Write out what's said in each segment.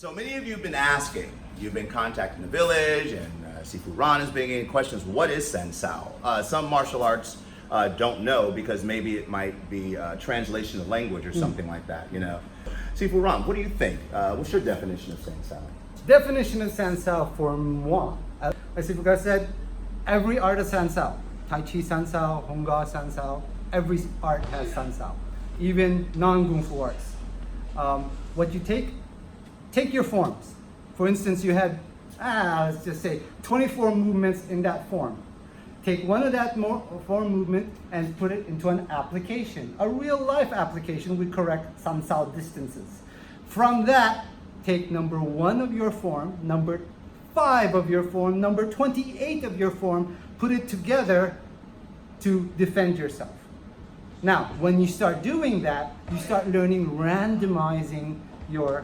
So many of you have been asking, you've been contacting the village, and Sifu Ron is bringing in questions, what is Sen Sao? Some martial arts don't know because maybe it might be a translation of language or something like that, you know. Sifu Ron, what do you think? What's your definition of Sen Sao? Definition of Sen Sao for moi. As Sifu Ka said, every art is Sen Sao. Tai Chi Sen Sao, Hong Ga Sen Sao, every art has Sen Sao. Even non-Kung Fu arts. What you take your forms. For instance, you had, let's just say, 24 movements in that form. Take one of that form movement and put it into an application, a real life application with correct San Sao distances. From that, take number 1 of your form, number 5 of your form, number 28 of your form, put it together to defend yourself. Now, when you start doing that, you start learning randomizing your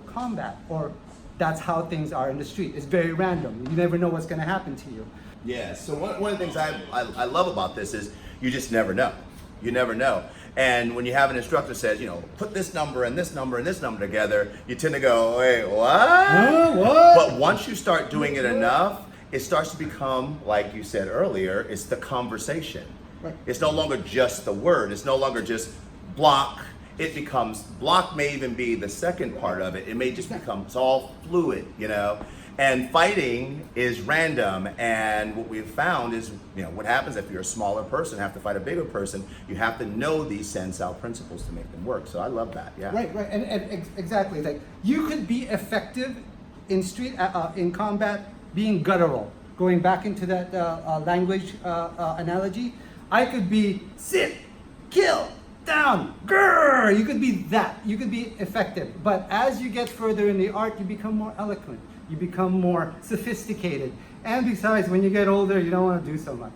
combat, or that's how things are in the street. It's very random. You never know what's going to happen to you. Yeah, so one of the things I love about this is you just never know. You never know. And when you have an instructor says, you know, put this number and this number and this number together, you tend to go, wait, what? What? But once you start doing it enough, it starts to become, like you said earlier, it's the conversation. Right. It's no longer just the word. It's no longer just block. It becomes, block may even be the second part of it. It may just become, it's all fluid, you know? And fighting is random, and what we've found is, you know, what happens if you're a smaller person, have to fight a bigger person, you have to know these Sen Sao principles to make them work. So I love that, yeah. Right, and exactly. Like, you could be effective in in combat being guttural. Going back into that language analogy, I could be sit, kill, down, grrr. You could be that. You could be effective. But as you get further in the art, you become more eloquent. You become more sophisticated. And besides, when you get older, you don't want to do so much,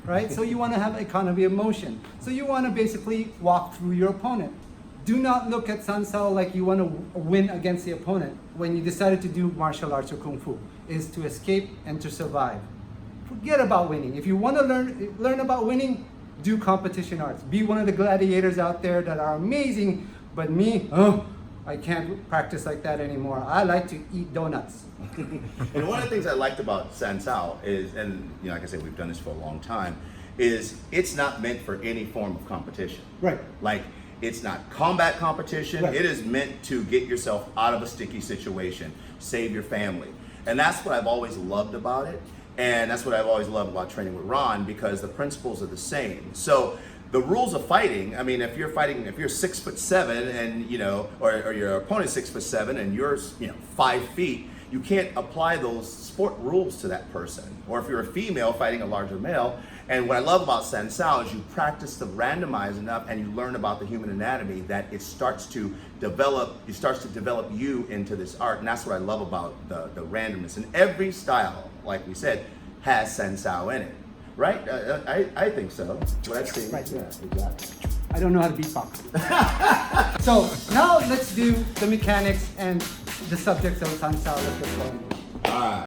right? So you want to have economy of motion. So you want to basically walk through your opponent. Do not look at San Sao like you want to win against the opponent. When you decided to do martial arts or Kung Fu, is to escape and to survive. Forget about winning. If you want to learn about winning, do competition arts. Be one of the gladiators out there that are amazing, but me, I can't practice like that anymore. I like to eat donuts. And one of the things I liked about Sen Sao is, and you know, like I said, we've done this for a long time, is it's not meant for any form of competition. Right. Like, it's not combat competition. Right. It is meant to get yourself out of a sticky situation, save your family. And that's what I've always loved about it. And that's what I've always loved about training with Ron, because the principles are the same. So the rules of fighting, I mean, if you're 6'7" and, you know, or your opponent's 6'7" and you're, you know, 5 feet, you can't apply those sport rules to that person. Or if you're a female fighting a larger male. And what I love about Sen Sao is you practice to randomize enough and you learn about the human anatomy that it starts to develop you into this art. And that's what I love about the randomness. And every style, like we said, has Sen Sao in it. Right? I think so. What I've seen. Right. Yeah, exactly. I don't know how to beatbox. So now let's do the mechanics and the subjects of San Sao. Let's get going.